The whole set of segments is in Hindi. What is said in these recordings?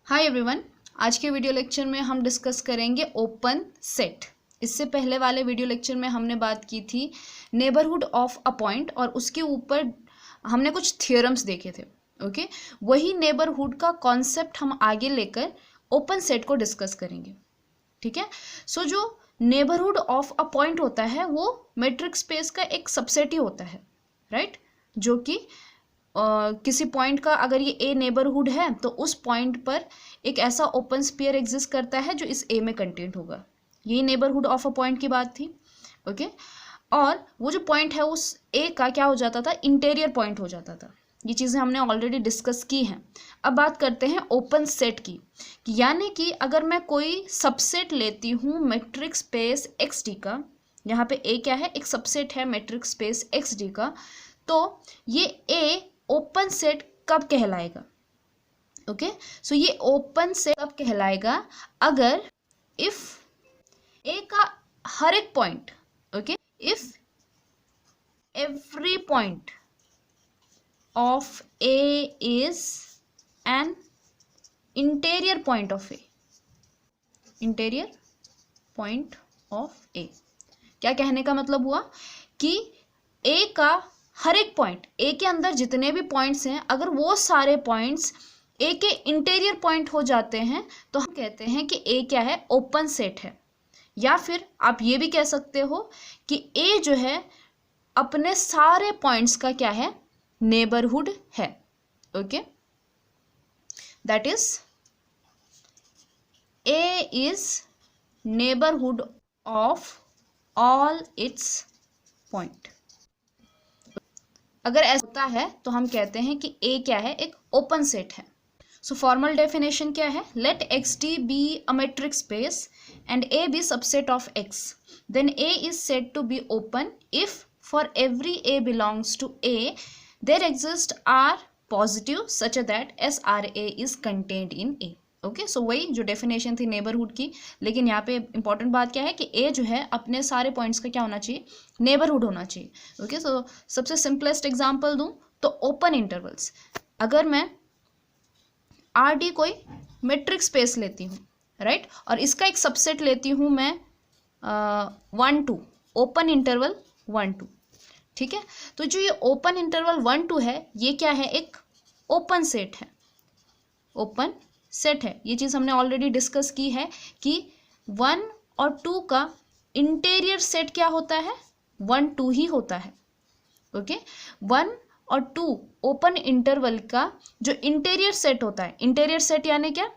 हाय एवरीवन, आज के वीडियो लेक्चर में हम डिस्कस करेंगे ओपन सेट। इससे पहले वाले वीडियो लेक्चर में हमने बात की थी नेबरहुड ऑफ अ पॉइंट और उसके ऊपर हमने कुछ थियोरम्स देखे थे। ओके, वही नेबरहुड का कॉन्सेप्ट हम आगे लेकर ओपन सेट को डिस्कस करेंगे। ठीक है, सो जो नेबरहुड ऑफ अ पॉइंट होता है वो मैट्रिक स्पेस का एक सबसेट ही होता है, राइट? जो कि किसी पॉइंट का अगर ये ए नेबरहुड है तो उस पॉइंट पर एक ऐसा ओपन स्फीयर एग्जिस्ट करता है जो इस ए में कंटेंट होगा। यही नेबरहुड ऑफ अ पॉइंट की बात थी। ओके, और वो जो पॉइंट है उस ए का क्या हो जाता था, इंटीरियर पॉइंट हो जाता था। ये चीज़ें हमने ऑलरेडी डिस्कस की हैं। अब बात करते हैं ओपन सेट की, यानी कि अगर मैं कोई सबसेट लेती हूँ मैट्रिक स्पेस एक्स डी का, यहाँ पे ए क्या है, एक सबसेट है मैट्रिक स्पेस एक्स डी का, तो ये ए ओपन सेट कब कहलाएगा? ओके, सो ये ओपन सेट कब कहलाएगा? अगर इफ ए का हर एक point, okay, if every point of A is an interior point of A, interior point of A. क्या कहने का मतलब हुआ कि ए का हर एक पॉइंट, ए के अंदर जितने भी पॉइंट्स हैं, अगर वो सारे पॉइंट्स ए के इंटीरियर पॉइंट हो जाते हैं तो हम कहते हैं कि ए क्या है, ओपन सेट है। या फिर आप ये भी कह सकते हो कि ए जो है अपने सारे पॉइंट्स का क्या है, नेबरहुड है। Okay, that is a is neighbourhood of all it's point. अगर ऐसा होता है तो हम कहते हैं कि ए क्या है, एक ओपन सेट है। सो फॉर्मल डेफिनेशन क्या है? Let X D be a metric space and A be subset of X, then A is said to be open if for every A belongs to A there exist R positive such that S R A is contained in A. Okay, so वही जो डेफिनेशन थी नेबरहुड की, लेकिन यहाँ पे इंपॉर्टेंट बात क्या है कि ए जो है अपने सारे पॉइंट्स का क्या होना चाहिए, नेबरहुड होना चाहिए। ओके, सो सबसे सिंपलेस्ट एग्जांपल दूं तो ओपन इंटरवल्स। अगर मैं आर डी कोई मैट्रिक स्पेस लेती हूँ, राइट, और इसका एक सबसेट लेती हूँ मैं 1-2, ओपन इंटरवल 1-2। ठीक है, तो जो ये ओपन इंटरवल 1-2 है, ये क्या है, एक ओपन सेट है, ओपन सेट है। ये चीज़ हमने ऑलरेडी डिस्कस की है कि 1 और 2 का इंटीरियर सेट क्या होता है, 1-2 ही होता है। ओके, 1 और 2 ओपन इंटरवल का जो इंटीरियर सेट होता है, इंटीरियर सेट यानी क्या,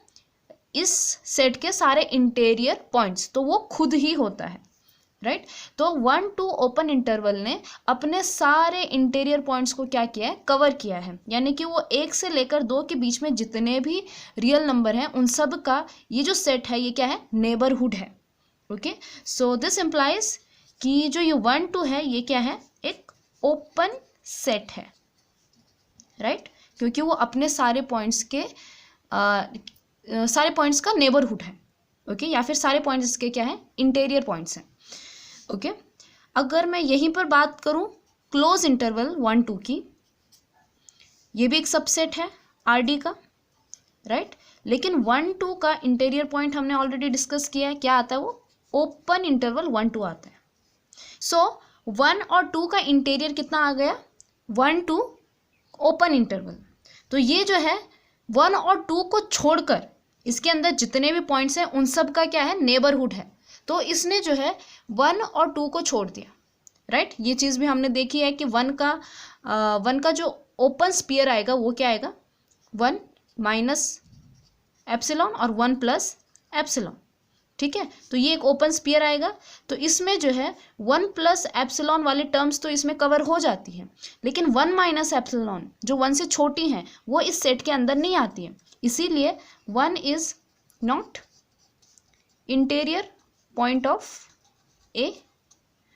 इस सेट के सारे इंटीरियर पॉइंट्स, तो वो खुद ही होता है, राइट? तो 1-2 ओपन इंटरवल ने अपने सारे इंटीरियर पॉइंट्स को क्या किया है, कवर किया है। यानी कि वो 1 से लेकर 2 के बीच में जितने भी रियल नंबर हैं उन सब का ये जो सेट है, ये क्या है, नेबरहुड है। ओके, सो दिस इम्प्लाइज कि जो ये 1-2 है, ये क्या है, एक ओपन सेट है, राइट? क्योंकि वो अपने सारे पॉइंट्स के सारे पॉइंट्स का नेबरहुड है। ओके, या फिर सारे पॉइंट्स इसके क्या है, इंटीरियर पॉइंट्स हैं। ओके, अगर मैं यहीं पर बात करूं क्लोज इंटरवल 1-2 की, ये भी एक सबसेट है आर डी का, राइट? लेकिन 1-2 का इंटीरियर पॉइंट हमने ऑलरेडी डिस्कस किया है, क्या आता है, वो ओपन इंटरवल 1-2 आता है। सो 1 और 2 का इंटीरियर कितना आ गया, 1-2 ओपन इंटरवल। तो ये जो है 1 और 2 को छोड़कर इसके अंदर जितने भी पॉइंट्स हैं उन सब का क्या है, नेबरहुड है। तो इसने जो है 1 और 2 को छोड़ दिया, राइट? ये चीज़ भी हमने देखी है कि 1 का जो ओपन स्फीयर आएगा वो क्या आएगा, 1 माइनस एप्सिलॉन और 1 प्लस एप्सिलॉन। ठीक है, तो ये एक ओपन स्फीयर आएगा। तो इसमें जो है 1 प्लस एप्सिलॉन वाली टर्म्स तो इसमें कवर हो जाती है, लेकिन 1 माइनस एप्सिलॉन जो 1 से छोटी हैं वो इस सेट के अंदर नहीं आती है। इसीलिए 1 is not interior point of A.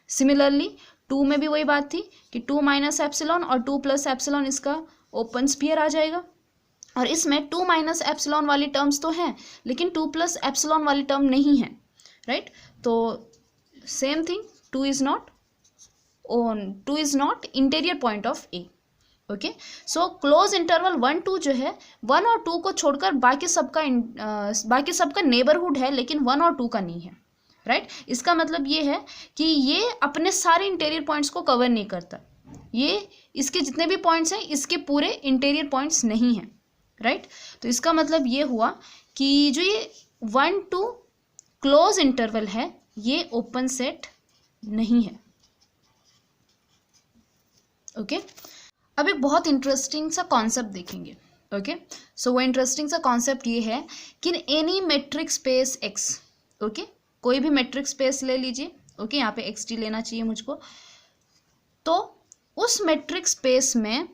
Similarly 2 में भी वही बात थी कि 2 माइनस एप्सिलॉन और 2 प्लस एप्सिलॉन इसका ओपन स्फीयर आ जाएगा। और इसमें 2 माइनस एप्सिलॉन वाली टर्म्स तो हैं, लेकिन 2 प्लस एप्सिलॉन वाली टर्म नहीं है, राइट? तो same thing, 2 is not interior point of A. Okay. So close interval 1 2 जो है 1 और 2 को छोड़कर बाकी सबका नेबरहुड है, लेकिन 1 और 2 का नहीं है, राइट। इसका मतलब ये है कि ये अपने सारे इंटीरियर पॉइंट्स को कवर नहीं करता, ये इसके जितने भी पॉइंट्स हैं इसके पूरे इंटीरियर पॉइंट्स नहीं हैं, राइट। तो इसका मतलब ये हुआ कि जो ये 1 2 क्लोज इंटरवल है ये ओपन सेट नहीं है, ओके। अब एक बहुत इंटरेस्टिंग सा कॉन्सेप्ट देखेंगे, ओके। सो वो इंटरेस्टिंग सा कॉन्सेप्ट ये है कि any metric space X, okay, कोई भी मेट्रिक स्पेस ले लीजिए, ओके, यहाँ पे एक्स टी लेना चाहिए मुझको, तो उस मेट्रिक स्पेस में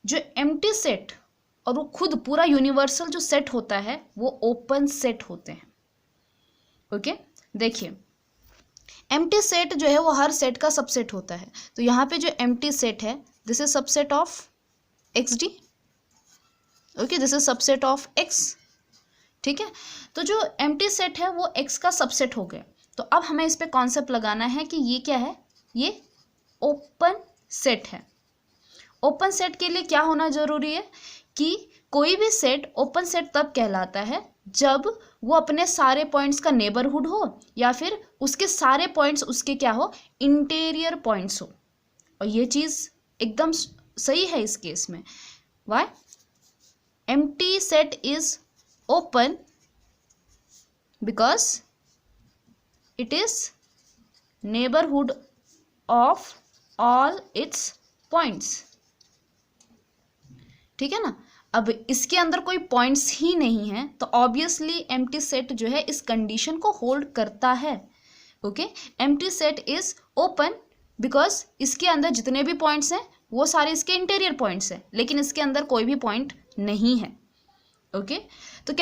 जो एम्प्टी सेट और वो खुद पूरा यूनिवर्सल जो सेट होता है वो ओपन सेट होते हैं, ओके। देखिए एम्प्टी सेट जो है वो हर सेट का सबसेट होता है, तो यहाँ पे जो एम्प्टी सेट है this is subset of x D, okay, this is subset of x, ठीक है। तो जो एम्प्टी सेट है वो एक्स का सबसेट हो गया, तो अब हमें इस पे कॉन्सेप्ट लगाना है कि ये क्या है, ये ओपन सेट है। ओपन सेट के लिए क्या होना जरूरी है कि कोई भी सेट ओपन सेट तब कहलाता है जब वो अपने सारे पॉइंट्स का नेबरहुड हो या फिर उसके सारे पॉइंट्स उसके क्या हो, इंटीरियर पॉइंट्स हो, और ये चीज़ एकदम सही है इस केस में। Why? Empty set is open because it is neighbourhood of all it's points, ठीक है ना। अब इसके अंदर कोई पॉइंट्स ही नहीं है तो ऑब्वियसली एम्प्टी सेट जो है इस कंडीशन को होल्ड करता है, okay. Empty set is open because इसके अंदर जितने भी पॉइंट्स हैं वो सारे इसके इंटीरियर पॉइंट्स हैं, लेकिन इसके अंदर कोई भी पॉइंट नहीं है, ओके। तो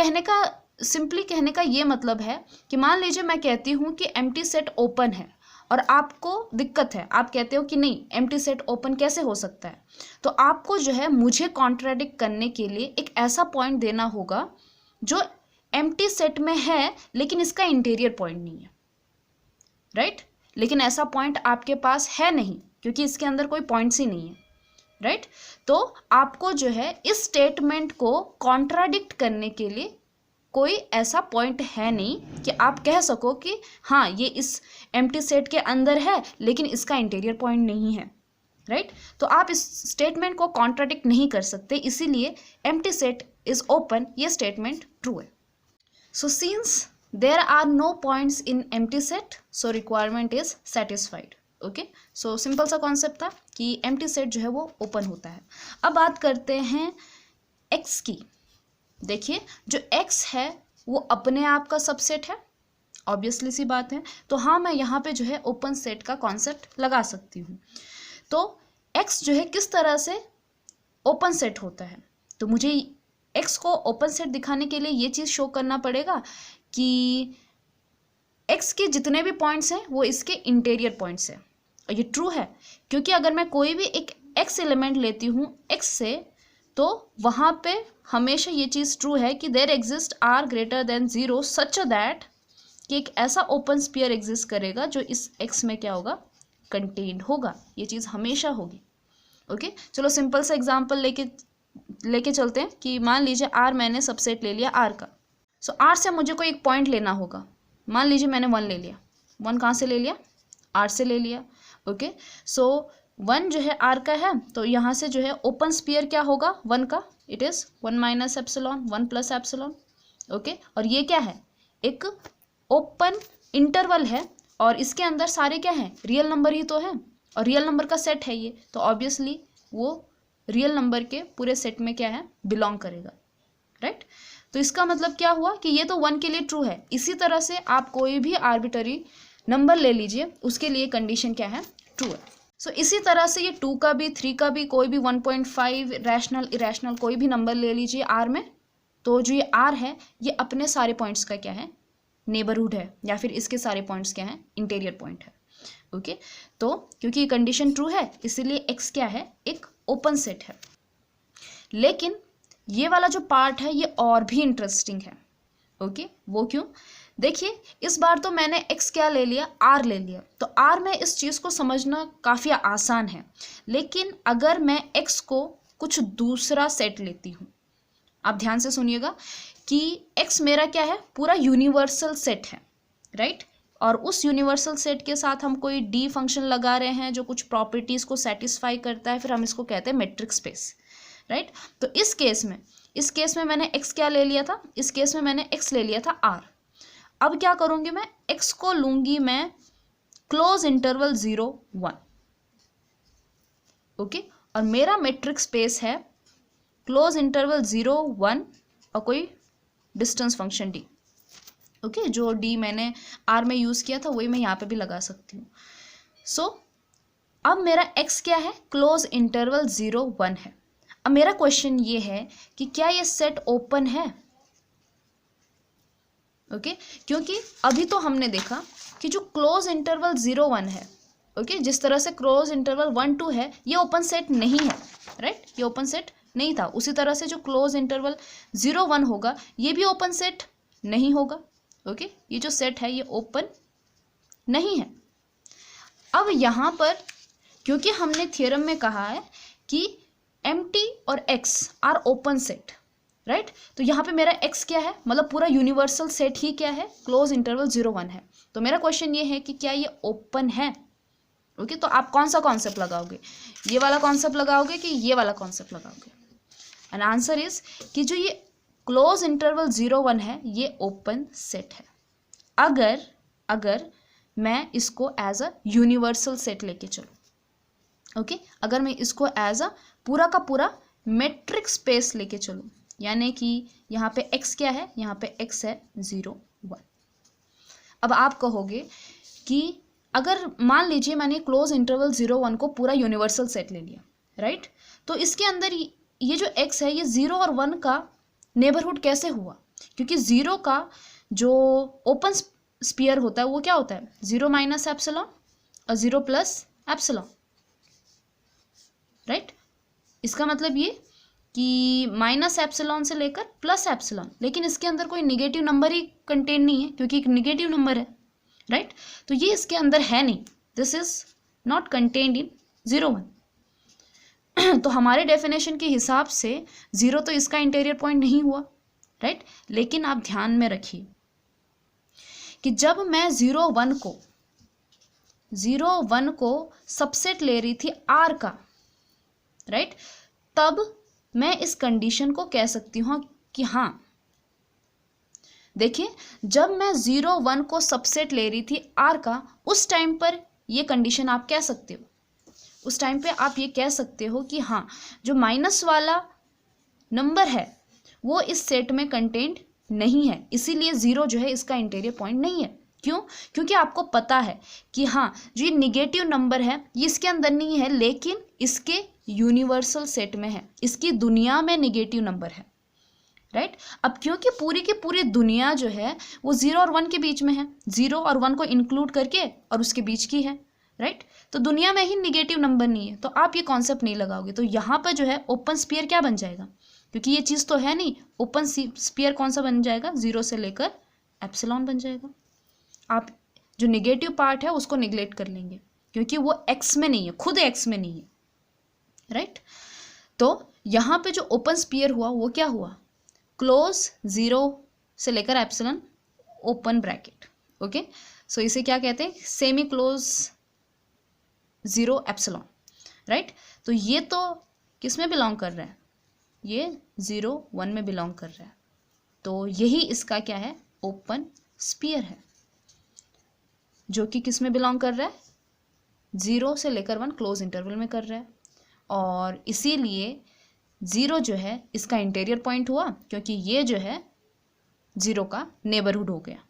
सिंपली कहने का ये मतलब है कि मान लीजिए मैं कहती हूँ कि एम्प्टी सेट ओपन है और आपको दिक्कत है, आप कहते हो कि नहीं एम्प्टी सेट ओपन कैसे हो सकता है, तो आपको जो है मुझे कॉन्ट्राडिक्ट करने के लिए एक ऐसा पॉइंट देना होगा जो एम्प्टी सेट में है लेकिन इसका इंटीरियर पॉइंट नहीं है, राइट। लेकिन ऐसा पॉइंट आपके पास है नहीं क्योंकि इसके अंदर कोई पॉइंट्स ही नहीं है, राइट। तो आपको जो है इस स्टेटमेंट को कॉन्ट्राडिक्ट करने के लिए कोई ऐसा पॉइंट है नहीं कि आप कह सको कि हाँ ये इस एम्प्टी सेट के अंदर है लेकिन इसका इंटीरियर पॉइंट नहीं है, राइट। तो आप इस स्टेटमेंट को कॉन्ट्राडिक्ट नहीं कर सकते, इसीलिए एम्प्टी सेट इज ओपन ये स्टेटमेंट ट्रू है। So since there are no points in empty set so requirement is satisfied, okay. So simple सा कॉन्सेप्ट था कि एम्प्टी सेट जो है वो ओपन होता है। अब बात करते हैं एक्स की। देखिए जो x है वो अपने आप का सबसेट है, ऑब्वियसली सी बात है, तो हाँ मैं यहाँ पे जो है ओपन सेट का कॉन्सेप्ट लगा सकती हूँ। तो x जो है किस तरह से ओपन सेट होता है, तो मुझे x को ओपन सेट दिखाने के लिए ये चीज़ शो करना पड़ेगा कि x के जितने भी पॉइंट्स हैं वो इसके इंटीरियर पॉइंट्स हैं, और ये ट्रू है क्योंकि अगर मैं कोई भी एक x एलिमेंट लेती हूँ x से तो वहाँ पे हमेशा ये चीज़ ट्रू है कि there exist are greater than zero such that कि एक ऐसा ओपन स्फीयर एग्जिस्ट करेगा जो इस x में क्या होगा, कंटेन्ड होगा, ये चीज़ हमेशा होगी, ओके। चलो सिंपल सा एग्जांपल लेके चलते हैं कि मान लीजिए R मैंने सबसेट ले लिया R का, सो R से मुझे कोई एक पॉइंट लेना होगा, मान लीजिए मैंने 1 ले लिया, 1 कहाँ से ले लिया, R से ले लिया, ओके। सो 1 जो है R का है तो यहाँ से जो है ओपन स्फीयर क्या होगा 1 का, it is 1 minus epsilon 1 plus epsilon, okay. और ये क्या है, एक ओपन इंटरवल है और इसके अंदर सारे क्या हैं, रियल नंबर ही तो है और रियल नंबर का सेट है ये, तो ऑब्वियसली वो रियल नंबर के पूरे सेट में क्या है, बिलोंग करेगा, राइट। तो इसका मतलब क्या हुआ कि ये तो 1 के लिए ट्रू है। इसी तरह से आप कोई भी आर्बिटरी नंबर ले लीजिए उसके लिए कंडीशन क्या है, ट्रू है। सो इसी तरह से ये 2 का भी 3 का भी कोई भी 1.5 रैशनल इरेशनल कोई भी नंबर ले लीजिए R में, तो जो ये R है ये अपने सारे पॉइंट्स का क्या है, नेबरहुड है, या फिर इसके सारे पॉइंट्स क्या हैं, इंटीरियर पॉइंट है, ओके। तो क्योंकि ये कंडीशन ट्रू है इसीलिए x क्या है, एक ओपन सेट है। लेकिन ये वाला जो पार्ट है ये और भी इंटरेस्टिंग है, ओके। वो क्यों, देखिए इस बार तो मैंने x क्या ले लिया, R ले लिया, तो R में इस चीज़ को समझना काफ़ी आसान है। लेकिन अगर मैं x को कुछ दूसरा सेट लेती हूँ। आप ध्यान से सुनिएगा कि x मेरा क्या है, पूरा यूनिवर्सल सेट है, राइट। और उस यूनिवर्सल सेट के साथ हम कोई डी फंक्शन लगा रहे हैं जो कुछ प्रॉपर्टीज को सेटिस्फाई करता है, फिर हम इसको कहते हैं मैट्रिक्स स्पेस, राइट। तो इस केस में मैंने x क्या ले लिया था, इस केस में मैंने x ले लिया था r। अब क्या करूँगी मैं, x को लूँगी मैं क्लोज इंटरवल 0 1, ओके। और मेरा मैट्रिक्स स्पेस है क्लोज इंटरवल 0 1 और कोई डिस्टेंस फंक्शन d, ओके। जो d मैंने r में यूज़ किया था वही मैं यहाँ पे भी लगा सकती हूँ। सो अब मेरा x क्या है, क्लोज इंटरवल 0 1 है। अब मेरा क्वेश्चन ये है कि क्या ये सेट ओपन है, ओके। क्योंकि अभी तो हमने देखा कि जो क्लोज इंटरवल 0 1 है, ओके, जिस तरह से क्लोज इंटरवल 1 2 है, ये ओपन सेट नहीं है, राइट, ये ओपन सेट नहीं था। उसी तरह से जो क्लोज इंटरवल 0 1 होगा ये भी ओपन सेट नहीं होगा, ओके। ये जो सेट है ये ओपन नहीं है। अब यहाँ पर क्योंकि हमने थ्योरम में कहा है कि एम्प्टी और x are open set, right, तो यहाँ पे मेरा x क्या है, मतलब पूरा यूनिवर्सल सेट ही क्या है, क्लोज इंटरवल 0 1 है। तो मेरा क्वेश्चन ये है कि क्या ये ओपन है, ओके। तो आप कौन सा कॉन्सेप्ट लगाओगे, ये वाला कॉन्सेप्ट लगाओगे कि ये वाला कॉन्सेप्ट लगाओगे। एंड आंसर इज कि जो ये क्लोज इंटरवल 0 1 है ये ओपन सेट है, अगर मैं इसको एज अ यूनिवर्सल सेट लेके चलूँ, ओके। अगर मैं इसको एज अ पूरा का पूरा मैट्रिक्स स्पेस लेके चलूँ, यानी कि यहाँ पे x क्या है, यहाँ पे x है 0 1। अब आप कहोगे कि अगर मान लीजिए मैंने क्लोज इंटरवल 0 1 को पूरा यूनिवर्सल सेट ले लिया, राइट, तो इसके अंदर ये जो x है ये 0 और 1 का नेबरहुड कैसे हुआ, क्योंकि 0 का जो ओपन स्फीयर होता है वो क्या होता है, 0 माइनस एप्सिलॉन और 0 प्लस एप्सिलॉन, राइट। इसका मतलब ये कि माइनस एप्सिलॉन से लेकर प्लस एप्सिलॉन, लेकिन इसके अंदर कोई निगेटिव नंबर ही कंटेन नहीं है क्योंकि एक निगेटिव नंबर है, राइट। तो ये इसके अंदर है नहीं, this is not contained in 0 1। तो हमारे डेफिनेशन के हिसाब से 0 तो इसका इंटीरियर पॉइंट नहीं हुआ, राइट। लेकिन आप ध्यान में रखिए कि जब मैं 0 1 को सबसेट ले रही थी r का, राइट, तब मैं इस कंडीशन को कह सकती हूँ कि हाँ, देखिए जब मैं 0 1 को सबसेट ले रही थी r का, उस टाइम पर ये कंडीशन आप कह सकते हो, उस टाइम पे आप ये कह सकते हो कि हाँ जो माइनस वाला नंबर है वो इस सेट में कंटेंट नहीं है, इसीलिए 0 जो है इसका इंटीरियर पॉइंट नहीं है। क्यों, क्योंकि आपको पता है कि हाँ जो ये निगेटिव नंबर है ये इसके अंदर नहीं है, लेकिन इसके यूनिवर्सल सेट में है, इसकी दुनिया में निगेटिव नंबर है, राइट। अब क्योंकि पूरी की पूरी दुनिया जो है वो 0 और 1 के बीच में है, 0 और 1 को इंक्लूड करके और उसके बीच की है, राइट, तो दुनिया में ही निगेटिव नंबर नहीं है, तो आप ये कॉन्सेप्ट नहीं लगाओगे। तो यहाँ पर जो है ओपन स्फीयर क्या बन जाएगा, क्योंकि ये चीज़ तो है नहीं, ओपन स्फीयर कौन सा बन जाएगा, 0 से लेकर एप्सिलॉन बन जाएगा। आप जो निगेटिव पार्ट है उसको निगलेक्ट कर लेंगे क्योंकि वो x में नहीं है, खुद x में नहीं है, राइट। तो यहाँ पे जो ओपन स्फीयर हुआ वो क्या हुआ, क्लोज 0 से लेकर एप्सिलॉन ओपन ब्रैकेट, ओके। सो इसे क्या कहते हैं, सेमी क्लोज 0 एप्सिलॉन, राइट। तो ये तो किस में बिलोंग कर रहा है, ये 0 1 में बिलोंग कर रहा है, तो यही इसका क्या है, ओपन स्फीयर है, जो कि किस में बिलोंग कर रहा है, 0 से लेकर 1 क्लोज इंटरवल में कर रहा है। और इसीलिए 0 जो है इसका इंटीरियर पॉइंट हुआ, क्योंकि ये जो है 0 का नेबरहुड हो गया।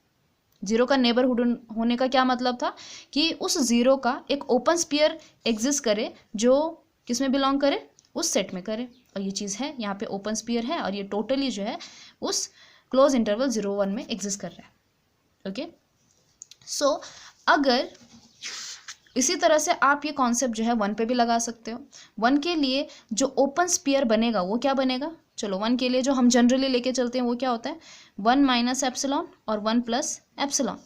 0 का नेबरहुड होने का क्या मतलब था कि उस 0 का एक ओपन स्फीयर एग्जिस्ट करे जो किस में बिलोंग करे, उस सेट में करे, और ये चीज़ है, यहाँ पे ओपन स्फीयर है और ये टोटली जो है उस क्लोज इंटरवल 0 1 में एग्जिस्ट कर रहा है, ओके। सो अगर इसी तरह से आप ये कॉन्सेप्ट जो है 1 पे भी लगा सकते हो। 1 के लिए जो ओपन स्फीयर बनेगा वो क्या बनेगा, चलो 1 के लिए जो हम जनरली लेके चलते हैं वो क्या होता है, 1 माइनस एप्सिलॉन और 1 प्लस एप्सिलॉन,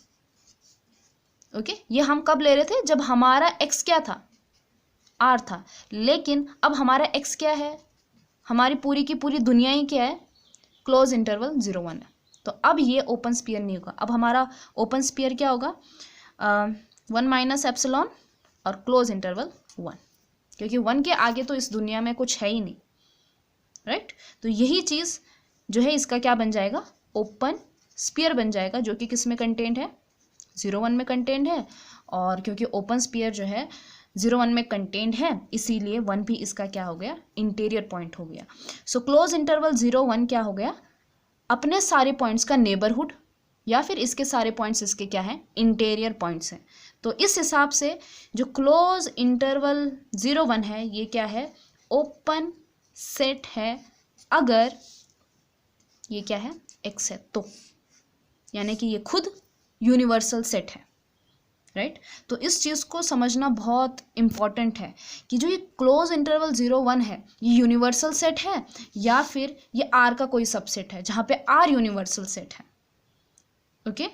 ओके। ये हम कब ले रहे थे, जब हमारा x क्या था, r था, लेकिन अब हमारा x क्या है, हमारी पूरी की पूरी दुनिया ही क्या है, क्लोज इंटरवल 0 1 है। तो अब ये ओपन स्फीयर नहीं होगा, अब हमारा ओपन स्फीयर क्या होगा, 1 माइनस एप्सिलॉन और क्लोज इंटरवल 1, क्योंकि 1 के आगे तो इस दुनिया में कुछ है ही नहीं, राइट। तो यही चीज़ जो है इसका क्या बन जाएगा, ओपन स्फीयर बन जाएगा, जो कि किस में कंटेंट है, 0 1 में कंटेंट है। और क्योंकि ओपन स्फीयर जो है 0 1 में कंटेंट है, इसीलिए 1 भी इसका क्या हो गया, इंटीरियर पॉइंट हो गया। सो क्लोज इंटरवल 0 1 क्या हो गया, अपने सारे पॉइंट्स का नेबरहुड, या फिर इसके सारे पॉइंट्स इसके क्या हैं, इंटीरियर पॉइंट्स हैं। तो इस हिसाब से जो क्लोज इंटरवल 0 1 है ये क्या है, ओपन सेट है, अगर ये क्या है, एक्स है तो, यानी कि ये खुद यूनिवर्सल सेट है, राइट। तो इस चीज़ को समझना बहुत इम्पॉर्टेंट है कि जो ये क्लोज इंटरवल 0 1 है ये यूनिवर्सल सेट है या फिर ये आर का कोई सबसेट है, जहाँ पे आर यूनिवर्सल सेट है, ओके।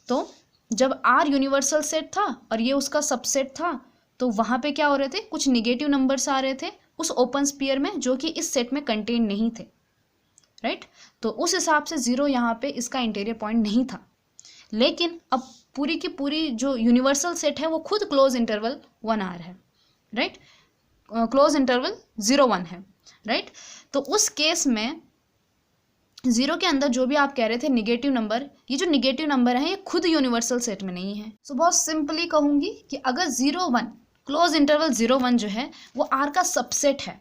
तो जब आर यूनिवर्सल सेट था और ये उसका सबसेट था, तो वहाँ पे क्या हो रहे थे, कुछ निगेटिव नंबर्स आ रहे थे उस ओपन स्फीयर में जो कि इस सेट में कंटेन नहीं थे, राइट। तो उस हिसाब से 0 यहाँ पे इसका इंटीरियर पॉइंट नहीं था। लेकिन अब पूरी की पूरी जो यूनिवर्सल सेट है वो खुद क्लोज इंटरवल 1 आर है, राइट, क्लोज इंटरवल 0 1 है, राइट। तो उस केस में 0 के अंदर जो भी आप कह रहे थे निगेटिव नंबर, ये जो निगेटिव नंबर है ये खुद यूनिवर्सल सेट में नहीं है। सो बहुत सिंपली कहूँगी कि अगर 0 1 क्लोज इंटरवल 0 1 जो है वो आर का सबसेट है,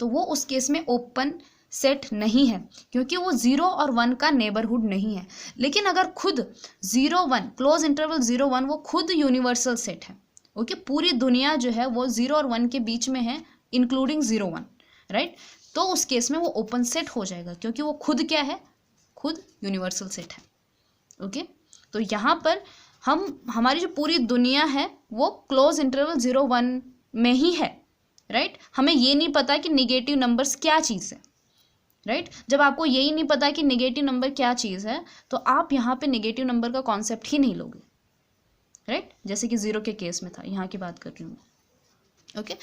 तो वो उस केस में ओपन सेट नहीं है, क्योंकि वो 0 और 1 का नेबरहुड नहीं है। लेकिन अगर खुद 0 1 क्लोज इंटरवल 0 1 वो खुद यूनिवर्सल सेट है, ओके, पूरी दुनिया जो है वो 0 और 1 के बीच में है, इंक्लूडिंग 0 1, राइट। तो उस केस में वो ओपन सेट हो जाएगा, क्योंकि वो खुद क्या है, खुद यूनिवर्सल सेट है, ओके। तो यहाँ पर हमारी जो पूरी दुनिया है वो क्लोज इंटरवल 0 1 में ही है, राइट। हमें ये नहीं पता कि निगेटिव नंबर्स क्या चीज़ है, राइट। जब आपको यही नहीं पता कि निगेटिव नंबर क्या चीज़ है, तो आप यहाँ पे निगेटिव नंबर का कॉन्सेप्ट ही नहीं लोगे, राइट। जैसे कि 0 के केस में था, यहाँ की बात कर रही हूँ मैं, ओके।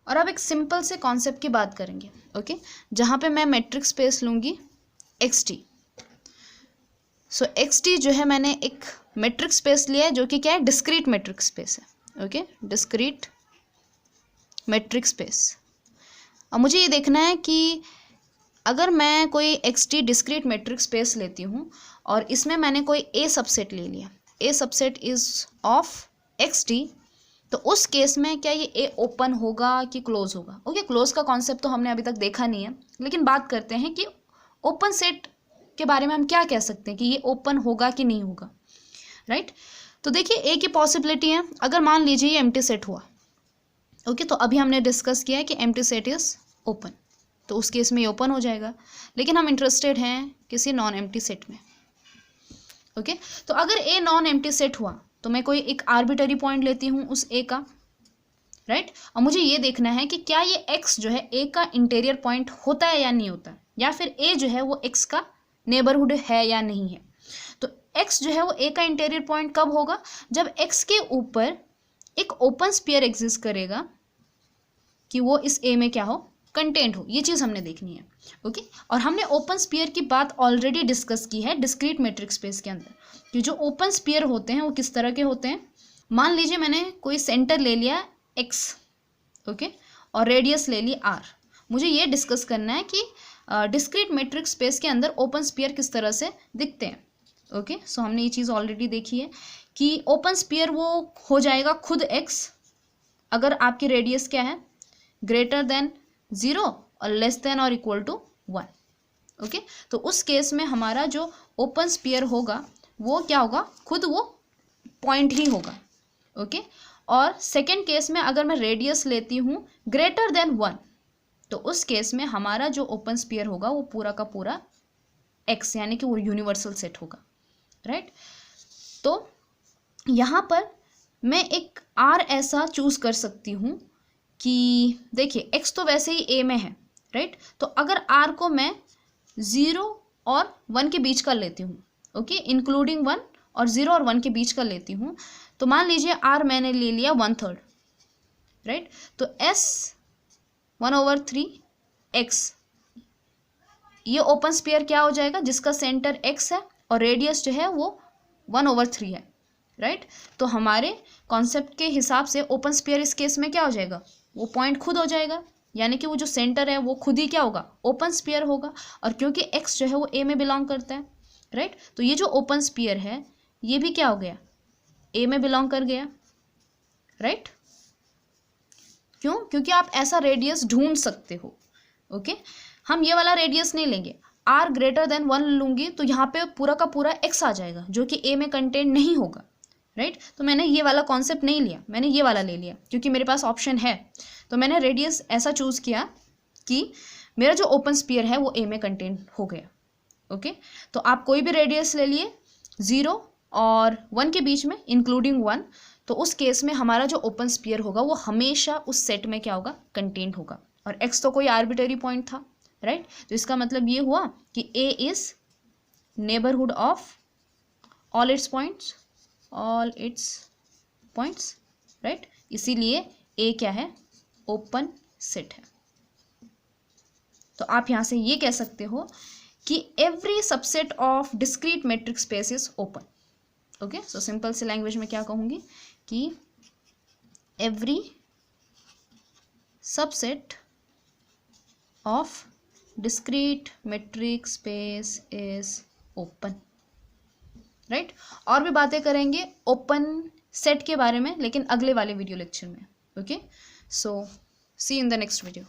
और अब एक सिंपल से कॉन्सेप्ट की बात करेंगे, ओके, जहाँ पे मैं मैट्रिक्स स्पेस लूँगी XT। सो XT जो है मैंने एक मैट्रिक्स स्पेस लिया है जो कि क्या है, डिस्क्रीट मैट्रिक्स स्पेस है, ओके, डिस्क्रीट मैट्रिक्स स्पेस। अब मुझे ये देखना है कि अगर मैं कोई XT डिस्क्रीट मैट्रिक्स स्पेस लेती हूँ और इसमें मैंने कोई A सबसेट ले लिया, A subset is of XT, तो उस केस में क्या ये A ओपन होगा कि क्लोज होगा, ओके। क्लोज का कॉन्सेप्ट तो हमने अभी तक देखा नहीं है, लेकिन बात करते हैं कि ओपन सेट के बारे में हम क्या कह सकते हैं कि ये ओपन होगा कि नहीं होगा, राइट। तो देखिए A की पॉसिबिलिटी है, अगर मान लीजिए ये एम्प्टी सेट हुआ, ओके, तो अभी हमने डिस्कस किया है कि एम्प्टी सेट इज ओपन, तो उस केस में ये ओपन हो जाएगा। लेकिन हम इंटरेस्टेड हैं किसी नॉन एम्प्टी सेट में, ओके। तो अगर A नॉन एम्प्टी सेट हुआ तो मैं कोई एक आर्बिटरी पॉइंट लेती हूँ उस A का, राइट। और मुझे ये देखना है कि क्या ये X जो है A का इंटीरियर पॉइंट होता है या नहीं होता, या फिर A जो है वो X का नेबरहुड है या नहीं है। तो X जो है वो A का इंटीरियर पॉइंट कब होगा, जब X के ऊपर एक ओपन स्फीयर एग्जिस्ट करेगा कि वो इस A में क्या हो, कंटेंट हो, ये चीज़ हमने देखनी है, ओके। और हमने ओपन स्फीयर की बात ऑलरेडी डिस्कस की है डिस्क्रीट मैट्रिक्स स्पेस के अंदर, कि जो ओपन स्फीयर होते हैं वो किस तरह के होते हैं। मान लीजिए मैंने कोई सेंटर ले लिया X, ओके, और रेडियस ले ली R। मुझे ये डिस्कस करना है कि डिस्क्रीट मैट्रिक्स स्पेस के अंदर ओपन स्फीयर किस तरह से दिखते हैं, ओके। सो हमने ये चीज़ ऑलरेडी देखी है कि ओपन स्फीयर वो हो जाएगा खुद X अगर आपकी रेडियस क्या है, ग्रेटर देन 0 और लेस देन और इक्वल टू 1, ओके। तो उस केस में हमारा जो ओपन स्फीयर होगा वो क्या होगा, खुद वो पॉइंट ही होगा, ओके। और सेकेंड केस में अगर मैं रेडियस लेती हूँ ग्रेटर देन 1, तो उस केस में हमारा जो ओपन स्फीयर होगा वो पूरा का पूरा X, यानी कि वो यूनिवर्सल सेट होगा, राइट। तो यहाँ पर मैं एक R ऐसा चूज कर सकती हूँ कि देखिए X तो वैसे ही A में है, राइट। तो अगर R को मैं 0 और 1 के बीच का लेती हूँ, ओके, इंक्लूडिंग 1 और 0 और 1 के बीच का लेती हूँ, तो मान लीजिए R मैंने ले लिया 1/3, राइट। तो S 1/3 X ये ओपन स्फीयर क्या हो जाएगा, जिसका सेंटर x है और रेडियस जो है वो 1/3 है, राइट। तो हमारे कॉन्सेप्ट के हिसाब से ओपन स्फीयर इस केस में क्या हो जाएगा, वो पॉइंट खुद हो जाएगा, यानी कि वो जो सेंटर है वो खुद ही क्या होगा, ओपन स्फीयर होगा। और क्योंकि x जो है वो a में बिलोंग करता है, राइट, तो ये जो ओपन स्फीयर है ये भी क्या हो गया, a में बिलोंग कर गया, राइट। क्यों, क्योंकि आप ऐसा रेडियस ढूंढ सकते हो, ओके। हम ये वाला रेडियस नहीं लेंगे, r ग्रेटर देन 1 लूंगी तो यहाँ पे पूरा का पूरा x आ जाएगा जो कि a में कंटेंट नहीं होगा, राइट। तो मैंने ये वाला कॉन्सेप्ट नहीं लिया, मैंने ये वाला ले लिया क्योंकि मेरे पास ऑप्शन है। तो मैंने रेडियस ऐसा चूज किया कि मेरा जो ओपन स्फीयर है वो a में कंटेंट हो गया, ओके। तो आप कोई भी रेडियस ले लिए 0 और 1 के बीच में, इंक्लूडिंग 1, तो उस केस में हमारा जो ओपन स्फीयर होगा वो हमेशा उस सेट में क्या होगा, कंटेंट होगा। और x तो कोई आर्बिटरी पॉइंट था, राइट। तो इसका मतलब ये हुआ कि a is neighbourhood of all it's points, right. इसीलिए a क्या है, ओपन सेट है। तो आप यहां से ये कह सकते हो कि every subset of discrete metric space is open, okay. So simple से लैंग्वेज में क्या कहूंगी कि every subset of discrete metric space is open, right. और भी बातें करेंगे ओपन सेट के बारे में, लेकिन अगले वाले वीडियो लेक्चर में, okay. So see in the next video.